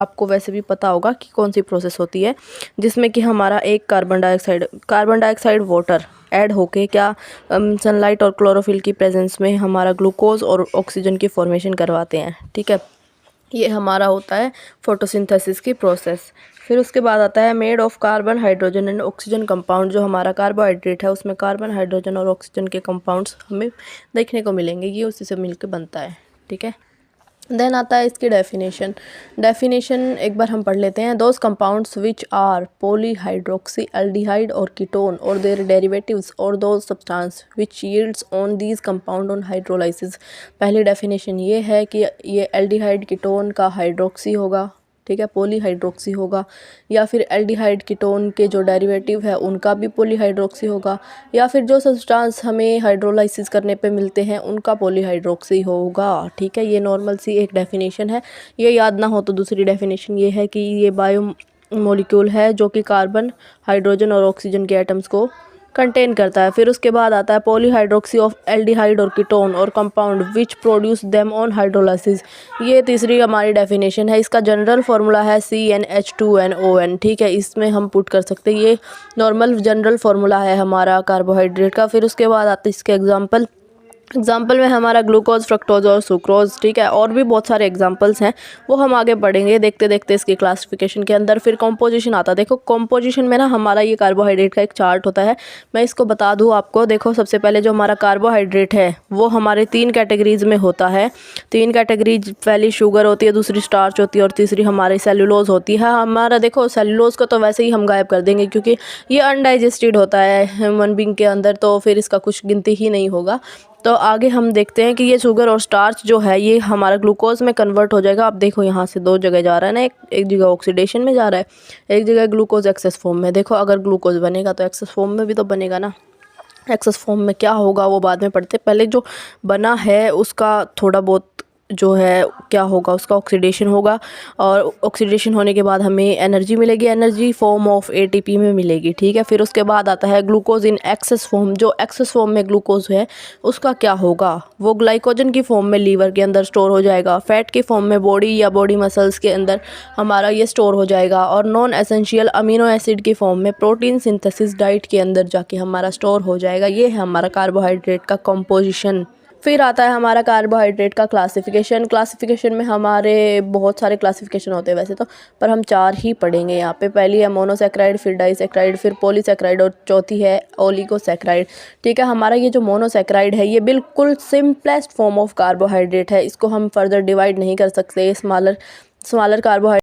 आपको वैसे भी पता होगा कि कौन सी प्रोसेस होती है, जिसमें कि हमारा एक कार्बन डाइऑक्साइड वाटर ऐड होके क्या सनलाइट और क्लोरोफिल की प्रेजेंस में हमारा ग्लूकोज और ऑक्सीजन की फॉर्मेशन करवाते हैं। ठीक है, ये हमारा होता है फोटोसिंथेसिस की प्रोसेस। फिर उसके बाद आता है made of carbon, hydrogen and oxygen compound. जो हमारा कार्बोहाइड्रेट है उसमें कार्बन, हाइड्रोजन और ऑक्सीजन के कंपाउंड्स हमें देखने को मिलेंगे, ये उसी से मिलकर बनता है। ठीक है, देन आता है इसकी डेफिनेशन एक बार हम पढ़ लेते हैं। Those compounds which are polyhydroxy aldehyde और कीटोन और देयर डेरिवेटिव्स और those substance which yields on these compound on hydrolysis. पहली डेफिनेशन ये है कि ये एल्डिहाइड कीटोन का हाइड्रोक्सी होगा, ठीक है, पॉलीहाइड्रोक्सी होगा, या फिर एल्डिहाइड कीटोन के जो डेरिवेटिव है उनका भी पॉलीहाइड्रोक्सी होगा, या फिर जो सब्सटेंस हमें हाइड्रोलाइसिस करने पे मिलते हैं उनका पॉलीहाइड्रोक्सी होगा। ठीक है, ये नॉर्मल सी एक डेफिनेशन है। ये याद ना हो तो दूसरी डेफिनेशन ये है कि ये बायो मॉलिक्यूल है जो कि कार्बन, हाइड्रोजन और ऑक्सीजन के एटम्स को कंटेन करता है। फिर उसके बाद आता है पॉलीहाइड्रोक्सी ऑफ एल्डिहाइड और कीटोन और compound which produce them on hydrolysis. ये तीसरी हमारी डेफिनेशन है। इसका जनरल फार्मूला है CnH2nOn। ठीक है, इसमें हम पुट कर सकते हैं, ये नॉर्मल जनरल फार्मूला है हमारा कार्बोहाइड्रेट का। फिर उसके बाद आते हैं इसके एग्जाम्पल में हमारा ग्लूकोज, फ्रक्टोज और सुक्रोज। ठीक है, और भी बहुत सारे एग्जाम्पल्स हैं, वो हम आगे पढ़ेंगे देखते देखते इसकी क्लासिफिकेशन के अंदर। फिर कॉम्पोजिशन आता है। देखो कॉम्पोजिशन में ना हमारा ये कार्बोहाइड्रेट का एक चार्ट होता है, मैं इसको बता दूँ आपको। देखो सबसे पहले जो हमारा कार्बोहाइड्रेट है वो हमारे 3 कैटेगरीज में होता है। 3 कैटेगरीज, पहली शुगर होती है, दूसरी स्टार्च होती है और तीसरी हमारी सेलुलोज होती है। हमारा देखो सेलुलोज को तो वैसे ही हम गायब कर देंगे क्योंकि ये अनडाइजेस्टेड होता है ह्यूमन बींग के अंदर, तो फिर इसका कुछ गिनती ही नहीं होगा। तो आगे हम देखते हैं कि ये शुगर और स्टार्च जो है ये हमारा ग्लूकोज में कन्वर्ट हो जाएगा। अब देखो यहाँ से 2 जगह जा रहा है ना, एक जगह ऑक्सीडेशन में जा रहा है, एक जगह ग्लूकोज एक्सेस फॉर्म में। देखो अगर ग्लूकोज बनेगा तो एक्सेस फॉर्म में भी तो बनेगा ना। एक्सेस फॉर्म में क्या होगा वो बाद में पढ़ते, पहले जो बना है उसका थोड़ा बहुत जो है क्या होगा, उसका ऑक्सीडेशन होगा, और ऑक्सीडेशन होने के बाद हमें एनर्जी मिलेगी, एनर्जी फॉर्म ऑफ ATP में मिलेगी। ठीक है, फिर उसके बाद आता है ग्लूकोज इन एक्सेस फॉर्म। जो एक्सेस फॉर्म में ग्लूकोज है उसका क्या होगा, वो ग्लाइकोजन की फॉर्म में लीवर के अंदर स्टोर हो जाएगा, फैट की फॉर्म में बॉडी या बॉडी मसल्स के अंदर हमारा ये स्टोर हो जाएगा, और नॉन एसेंशियल अमीनो एसिड की फॉर्म में प्रोटीन सिंथेसिस डाइट के अंदर जाके हमारा स्टोर हो जाएगा। ये है हमारा कार्बोहाइड्रेट का कंपोजिशन। फिर आता है हमारा कार्बोहाइड्रेट का क्लासिफिकेशन में हमारे बहुत सारे क्लासिफिकेशन होते हैं वैसे तो, पर हम 4 ही पढ़ेंगे यहाँ पे। पहली है मोनोसेक्राइड, फिर डाइसेक्राइड, फिर पॉलीसेक्राइड और चौथी है ओलिगोसेक्राइड। ठीक है, हमारा ये जो मोनोसेक्राइड है ये बिल्कुल सिंपलेस्ट फॉर्म ऑफ कार्बोहाइड्रेट है, इसको हम फर्दर डिवाइड नहीं कर सकते। Smaller carbohydrate